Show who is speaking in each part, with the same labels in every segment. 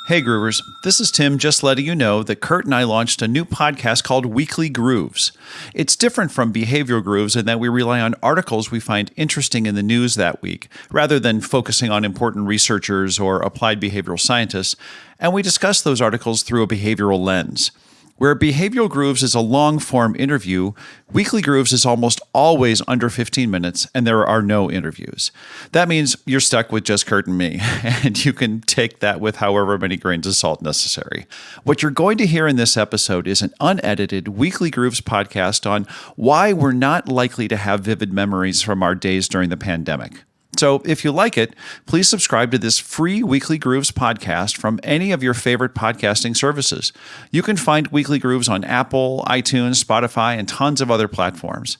Speaker 1: Hey Groovers, this is Tim just letting you know that Kurt and I launched a new podcast called Weekly Grooves. It's different from behavioral grooves in that we rely on articles we find interesting in the news that week, rather than focusing on important researchers or applied behavioral scientists, and we discuss those articles through a behavioral lens. Where Behavioral Grooves is a long-form interview, Weekly Grooves is almost always under 15 minutes, and there are no interviews. That means you're stuck with just Kurt and me, and you can take that with however many grains of salt necessary. What you're going to hear in this episode is an unedited Weekly Grooves podcast on why we're not likely to have vivid memories from our days during the pandemic. So if you like it, please subscribe to this free Weekly Grooves podcast from any of your favorite podcasting services. You can find Weekly Grooves on Apple, iTunes, Spotify, and tons of other platforms.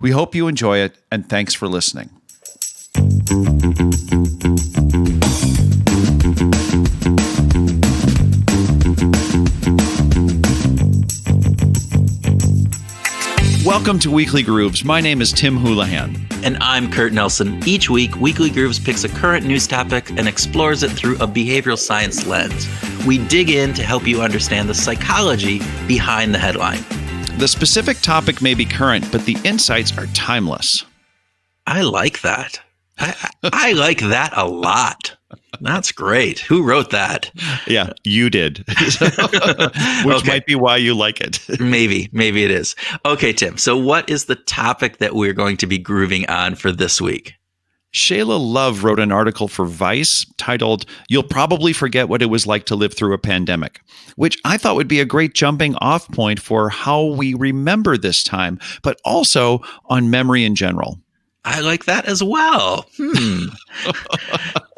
Speaker 1: We hope you enjoy it, and thanks for listening. Welcome to Weekly Grooves. My name is Tim Houlihan.
Speaker 2: And I'm Kurt Nelson. Each week, Weekly Grooves picks a current news topic and explores it through a behavioral science lens. We dig in to help you understand the psychology behind the headline.
Speaker 1: The specific topic may be current, but the insights are timeless.
Speaker 2: I like that. I like that a lot. That's great. Who wrote that?
Speaker 1: Yeah, you did. Which might be why you like it.
Speaker 2: Maybe it is. Okay, Tim. So what is the topic that we're going to be grooving on for this week?
Speaker 1: Shayla Love wrote an article for Vice titled, "You'll Probably Forget What It Was Like to Live Through a Pandemic," which I thought would be a great jumping off point for how we remember this time, but also on memory in general.
Speaker 2: I like that as well.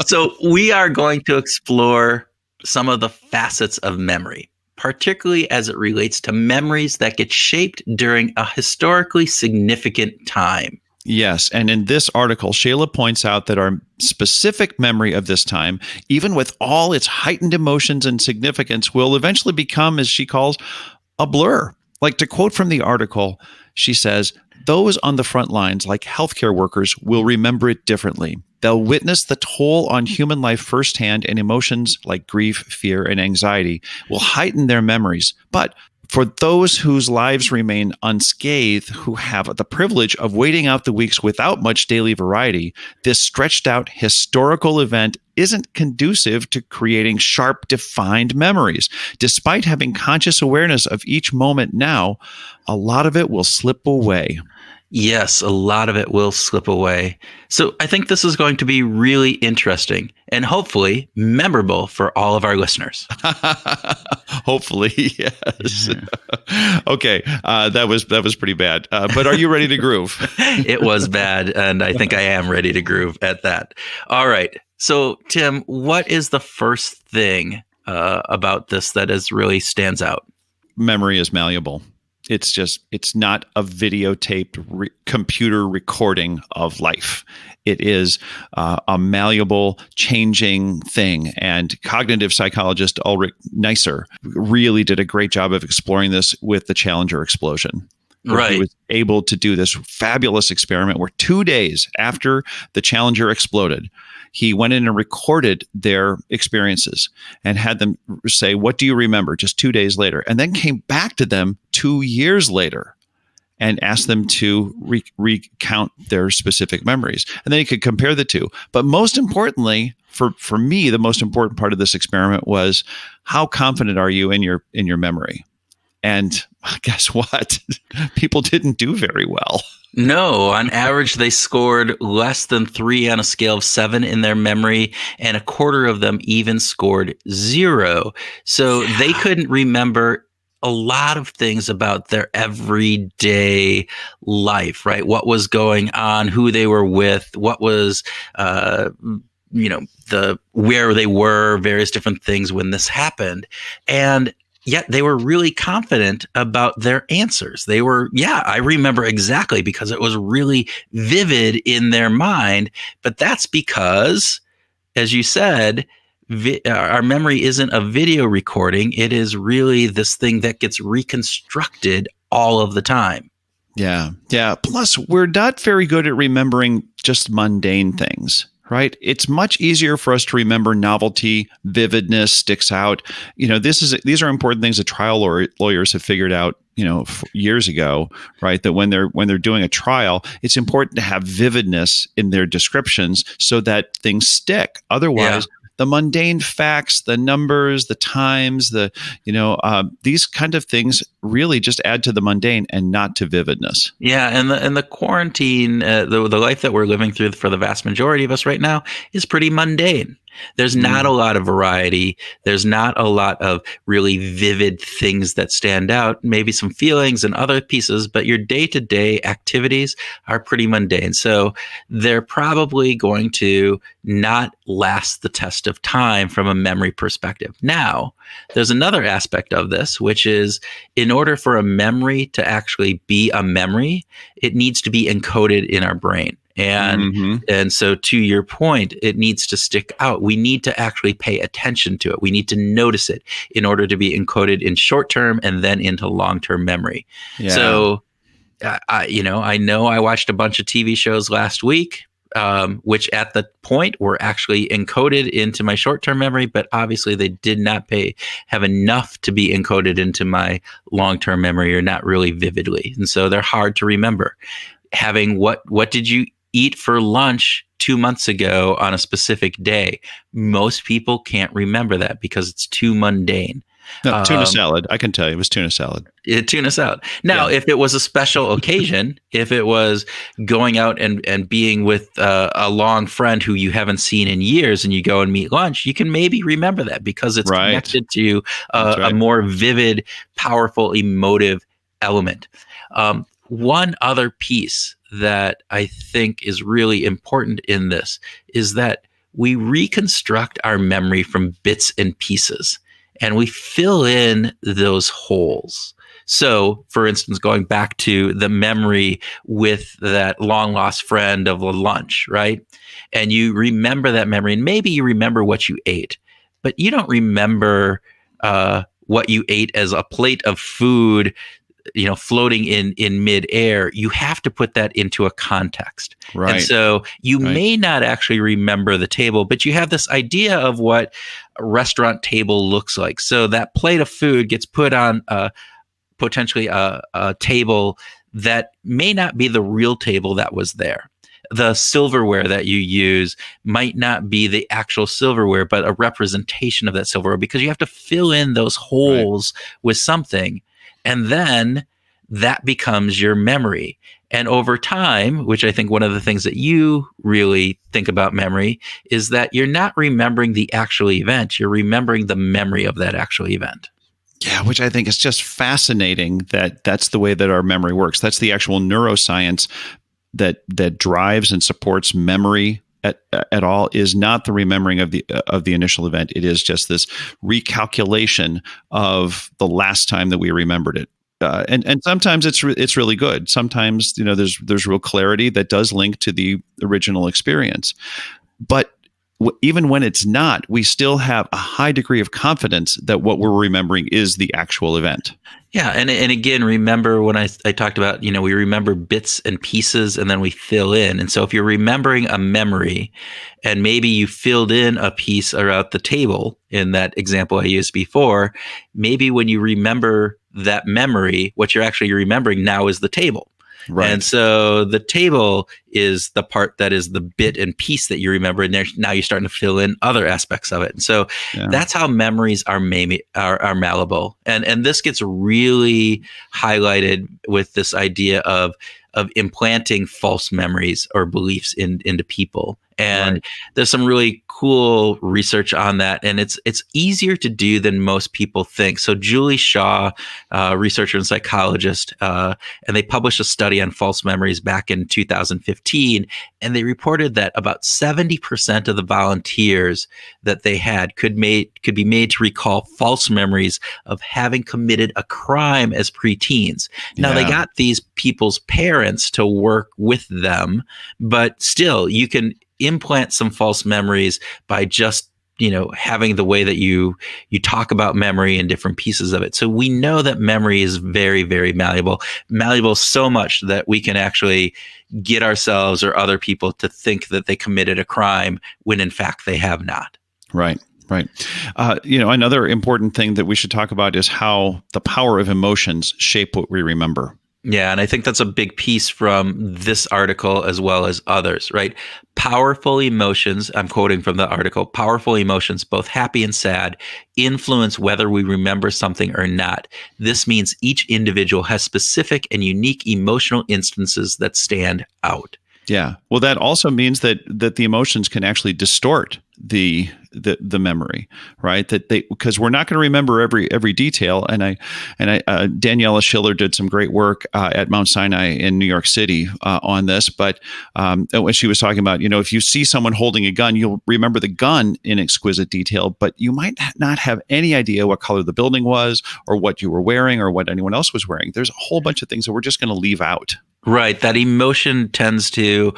Speaker 2: So we are going to explore some of the facets of memory, particularly as it relates to memories that get shaped during a historically significant time.
Speaker 1: Yes, and in this article, Shayla points out that our specific memory of this time, even with all its heightened emotions and significance, will eventually become, as she calls, a blur. Like, to quote from the article, she says, "Those on the front lines, like healthcare workers, will remember it differently. They'll witness the toll on human life firsthand, and emotions like grief, fear, and anxiety will heighten their memories. But for those whose lives remain unscathed, who have the privilege of waiting out the weeks without much daily variety, this stretched out historical event isn't conducive to creating sharp, defined memories. Despite having conscious awareness of each moment now, a lot of it will slip away."
Speaker 2: Yes, a lot of it will slip away. So I think this is going to be really interesting and hopefully memorable for all of our listeners.
Speaker 1: Hopefully, yes. Okay, that was pretty bad. But are you ready to groove?
Speaker 2: It was bad, and I think I am ready to groove at that. All right. So, Tim, what is the first thing about this that really stands out?
Speaker 1: Memory is malleable. It's not a videotaped computer recording of life. It is a malleable, changing thing. And cognitive psychologist Ulrich Neisser really did a great job of exploring this with the Challenger explosion.
Speaker 2: Right.
Speaker 1: He was able to do this fabulous experiment where 2 days after the Challenger exploded, he went in and recorded their experiences and had them say, "What do you remember?" just 2 days later, and then came back to them 2 years later and asked them to recount their specific memories. And then he could compare the two. But most importantly, for me, the most important part of this experiment was, how confident are you in your memory? And guess what? People didn't do very well.
Speaker 2: No, on average, they scored less than 3 on a scale of 7 in their memory, and a quarter of them even scored 0. So they couldn't remember a lot of things about their everyday life, right? What was going on, who they were with, what was, where they were, various different things when this happened. And yet they were really confident about their answers. They were, I remember exactly, because it was really vivid in their mind. But that's because, as you said, our memory isn't a video recording. It is really this thing that gets reconstructed all of the time.
Speaker 1: Yeah. Plus, we're not very good at remembering just mundane things, right? It's much easier for us to remember novelty, vividness sticks out. These are important things that lawyers have figured out, years ago, right? That when they're doing a trial, it's important to have vividness in their descriptions so that things stick.
Speaker 2: Yeah.
Speaker 1: Otherwise, the mundane facts, the numbers, the times, these kind of things really just add to the mundane and not to vividness.
Speaker 2: Yeah, and the quarantine, the life that we're living through for the vast majority of us right now is pretty mundane. There's not a lot of variety. There's not a lot of really vivid things that stand out. Maybe some feelings and other pieces, but your day-to-day activities are pretty mundane. So they're probably going to not last the test of time from a memory perspective. Now, there's another aspect of this, which is in order for a memory to actually be a memory, it needs to be encoded in our brain. And so to your point, it needs to stick out. We need to actually pay attention to it. We need to notice it in order to be encoded in short-term and then into long-term memory.
Speaker 1: Yeah.
Speaker 2: So, I know I watched a bunch of TV shows last week, which at the point were actually encoded into my short-term memory, but obviously they did not have enough to be encoded into my long-term memory, or not really vividly. And so they're hard to remember. Having what did you eat for lunch 2 months ago on a specific day? Most people can't remember that because it's too mundane.
Speaker 1: No, tuna salad. I can tell you it was tuna salad.
Speaker 2: Tuna salad. Now, if it was a special occasion, if it was going out and being with a long friend who you haven't seen in years and you go and meet lunch, you can maybe remember that because it's connected to a more vivid, powerful, emotive element. One other piece that I think is really important in this is that we reconstruct our memory from bits and pieces, and we fill in those holes. So, for instance, going back to the memory with that long lost friend of a lunch, right? And you remember that memory, and maybe you remember what you ate, but you don't remember what you ate as a plate of food, floating in midair. You have to put that into a context.
Speaker 1: Right.
Speaker 2: And so you may not actually remember the table, but you have this idea of what a restaurant table looks like. So that plate of food gets put on potentially a table that may not be the real table that was there. The silverware that you use might not be the actual silverware, but a representation of that silverware, because you have to fill in those holes with something. And then that becomes your memory. And over time, which I think one of the things that you really think about memory is that you're not remembering the actual event, you're remembering the memory of that actual event.
Speaker 1: Yeah, which I think is just fascinating that that's the way that our memory works. That's the actual neuroscience that drives and supports memory at all, is not the remembering of the initial event. It is just this recalculation of the last time that we remembered it. And sometimes it's really good. Sometimes there's real clarity that does link to the original experience. But even when it's not, we still have a high degree of confidence that what we're remembering is the actual event.
Speaker 2: Yeah. And again, remember when I talked about, we remember bits and pieces and then we fill in. And so if you're remembering a memory and maybe you filled in a piece around the table in that example I used before, maybe when you remember that memory, what you're actually remembering now is the table. Right. And so the table is the part that is the bit and piece that you remember, and now you're starting to fill in other aspects of it. And so that's how memories are malleable. And this gets really highlighted with this idea of implanting false memories or beliefs into people. And there's some really cool research on that. And it's easier to do than most people think. So Julie Shaw, researcher and psychologist, and they published a study on false memories back in 2015. And they reported that about 70% of the volunteers that they had could be made to recall false memories of having committed a crime as preteens. Now, they got these people's parents to work with them, but still, you can implant some false memories by just having the way that you talk about memory and different pieces of it. So we know that memory is very, very malleable so much that we can actually get ourselves or other people to think that they committed a crime when in fact they have not.
Speaker 1: Right. Right. Another important thing that we should talk about is how the power of emotions shape what we remember.
Speaker 2: Yeah, and I think that's a big piece from this article as well as others, right? Powerful emotions, I'm quoting from the article, powerful emotions, both happy and sad, influence whether we remember something or not. This means each individual has specific and unique emotional instances that stand out.
Speaker 1: Yeah. Well, that also means that the emotions can actually distort the memory, right? Because we're not going to remember every detail. And Daniela Schiller did some great work at Mount Sinai in New York City on this. But when she was talking about, if you see someone holding a gun, you'll remember the gun in exquisite detail, but you might not have any idea what color the building was, or what you were wearing, or what anyone else was wearing. There's a whole bunch of things that we're just going to leave out.
Speaker 2: Right. That emotion tends to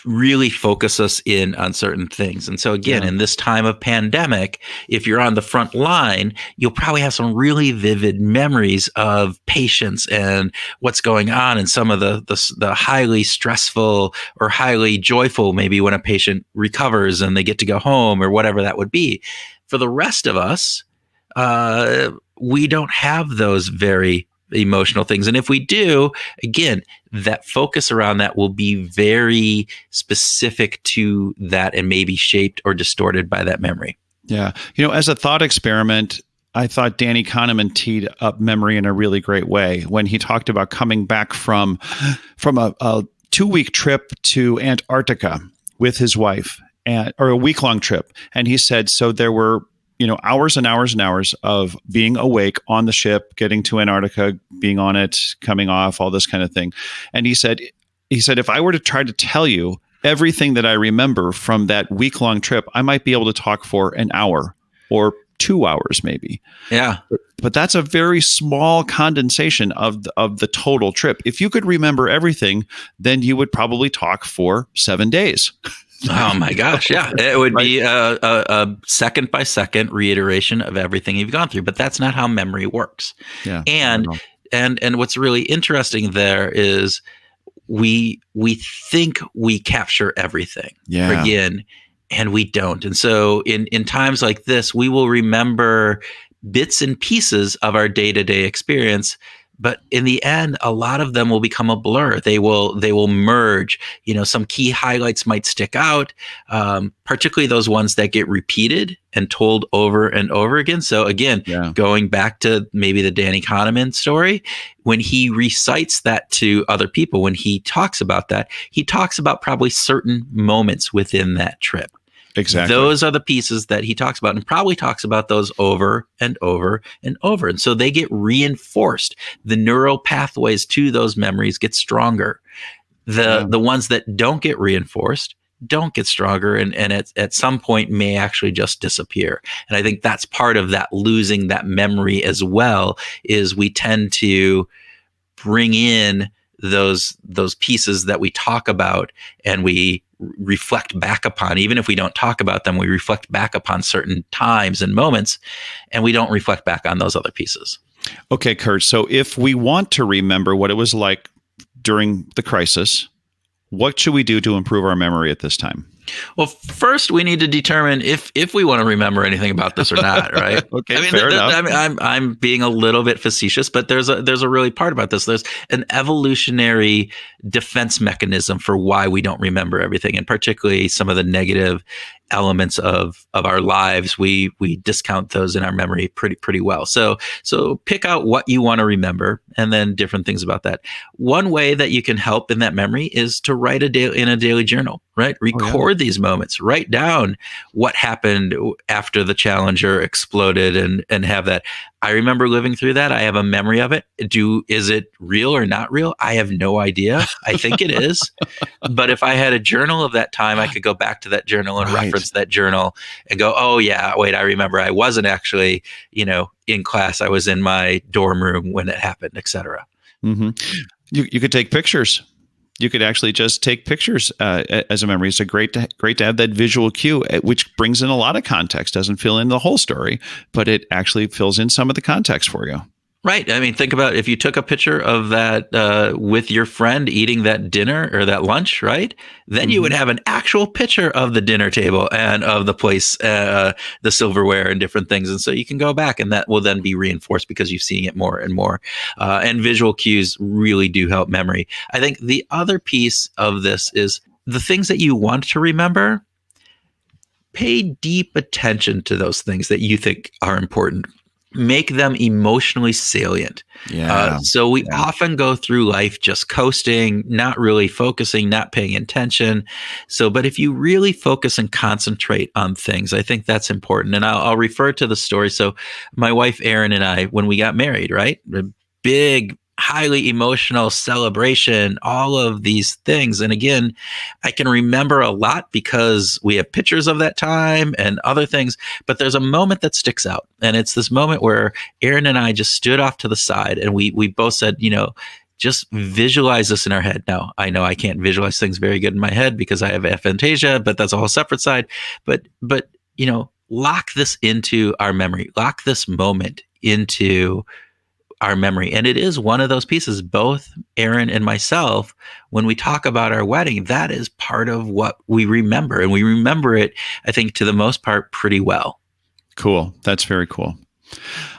Speaker 2: really focus us in on certain things. And so again, in this time of pandemic, if you're on the front line, you'll probably have some really vivid memories of patients and what's going on, and some of the highly stressful or highly joyful, maybe when a patient recovers and they get to go home or whatever that would be. For the rest of us, we don't have those very emotional things. And if we do, again, that focus around that will be very specific to that and maybe shaped or distorted by that memory. Yeah.
Speaker 1: As a thought experiment, I thought Danny Kahneman teed up memory in a really great way when he talked about coming back from a 2-week trip to Antarctica with his wife, or a week-long trip. And he said, so there were hours and hours and hours of being awake on the ship, getting to Antarctica, being on it, coming off, all this kind of thing. And he said, if I were to try to tell you everything that I remember from that week-long trip, I might be able to talk for an hour or 2 hours maybe.
Speaker 2: Yeah.
Speaker 1: But that's a very small condensation of the total trip. If you could remember everything, then you would probably talk for 7 days.
Speaker 2: Oh my gosh. Yeah. It would be a second by second reiteration of everything you've gone through, but that's not how memory works.
Speaker 1: Yeah.
Speaker 2: And what's really interesting there is we think we capture everything again, and we don't. And so in times like this, we will remember bits and pieces of our day-to-day experience. But in the end, a lot of them will become a blur. They will merge. Some key highlights might stick out, particularly those ones that get repeated and told over and over again. So again, going back to maybe the Danny Kahneman story, when he recites that to other people, when he talks about that, he talks about probably certain moments within that trip.
Speaker 1: Exactly.
Speaker 2: Those are the pieces that he talks about, and probably talks about those over and over and over. And so they get reinforced. The neural pathways to those memories get stronger. The ones that don't get reinforced don't get stronger, and at some point may actually just disappear. And I think that's part of that losing that memory as well, is we tend to bring in those pieces that we talk about and we reflect back upon. Even if we don't talk about them, we reflect back upon certain times and moments, and we don't reflect back on those other pieces.
Speaker 1: Okay, Kurt. So if we want to remember what it was like during the crisis, what should we do to improve our memory at this time?
Speaker 2: Well, first we need to determine if we want to remember anything about this or not, right?
Speaker 1: Okay, fair enough.
Speaker 2: I'm being a little bit facetious, but there's a really part about this. There's an evolutionary defense mechanism for why we don't remember everything, and particularly some of the negative elements of our lives. We discount those in our memory pretty well. So pick out what you want to remember, and then different things about that. One way that you can help in that memory is to write in a daily journal, right? Record these moments, write down what happened after the Challenger exploded, and have that. I remember living through that. I have a memory of it. Is it real or not real? I have no idea. I think it is. But if I had a journal of that time, I could go back to that journal and reference that journal and go, oh yeah, wait, I remember I wasn't actually, in class. I was in my dorm room when it happened, et cetera.
Speaker 1: Mm-hmm. You could take pictures. You could actually just take pictures as a memory. It's great to have that visual cue, which brings in a lot of context. Doesn't fill in the whole story, but it actually fills in some of the context for you.
Speaker 2: Right. I mean, think about if you took a picture of that with your friend eating that dinner or that lunch, right? Then you would have an actual picture of the dinner table and of the place, the silverware and different things. And so you can go back and that will then be reinforced because you've seen it more and more. And visual cues really do help memory. I think the other piece of this is the things that you want to remember. Pay deep attention to those things that you think are important. Make them emotionally salient. So we often go through life just coasting, not really focusing, not paying attention. But if you really focus and concentrate on things, I think that's important. And I'll refer to the story. So my wife, Erin, and I, when we got married, right? A big, highly emotional celebration, all of these things. And again, I can remember a lot because we have pictures of that time and other things, but there's a moment that sticks out. And it's this moment where Erin and I just stood off to the side and we both said, just visualize this in our head. Now, I know I can't visualize things very good in my head because I have aphantasia, but that's a whole separate side. But lock this into our memory, lock this moment into our memory. And it is one of those pieces, both Erin and myself, when we talk about our wedding, that is part of what we remember. And we remember it, I think, to the most part, pretty well.
Speaker 1: Cool. That's very cool.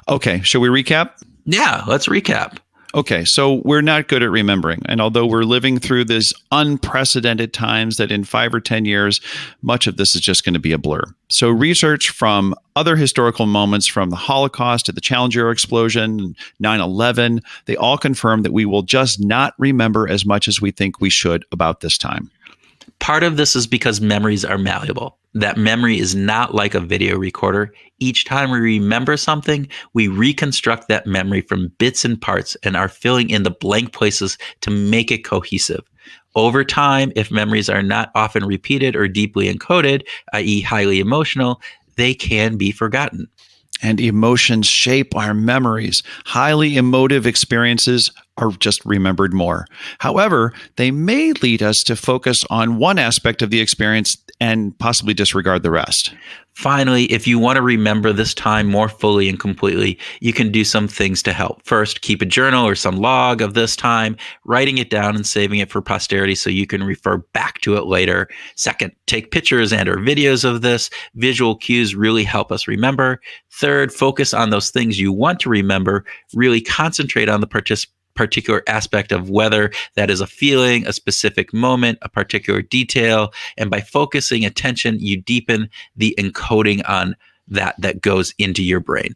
Speaker 1: Okay. Shall we recap?
Speaker 2: Yeah, let's recap.
Speaker 1: Okay, so we're not good at remembering. And although we're living through these unprecedented times that in 5 or 10 years, much of this is just going to be a blur. So research from other historical moments from the Holocaust to the Challenger explosion, 9/11, they all confirm that we will just not remember as much as we think we should about this time.
Speaker 2: Part of this is because memories are malleable. That memory is not like a video recorder. Each time we remember something, we reconstruct that memory from bits and parts and are filling in the blank places to make it cohesive. Over time, if memories are not often repeated or deeply encoded, i.e. highly emotional, they can be forgotten.
Speaker 1: And emotions shape our memories. Highly emotive experiences are just remembered more. However, they may lead us to focus on one aspect of the experience and possibly disregard the rest.
Speaker 2: Finally, if you want to remember this time more fully and completely, you can do some things to help. First, keep a journal or some log of this time, writing it down and saving it for posterity so you can refer back to it later. Second, take pictures and or videos of this. Visual cues really help us remember. Third, focus on those things you want to remember. Really concentrate on the particular aspect of whether that is a feeling, a specific moment, a particular detail. And by focusing attention, you deepen the encoding on that goes into your brain.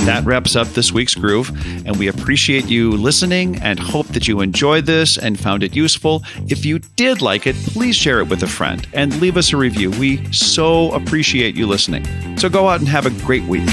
Speaker 1: That wraps up this week's Groove, and we appreciate you listening and hope that you enjoyed this and found it useful. If you did like it, please share it with a friend and leave us a review. We so appreciate you listening. So go out and have a great week.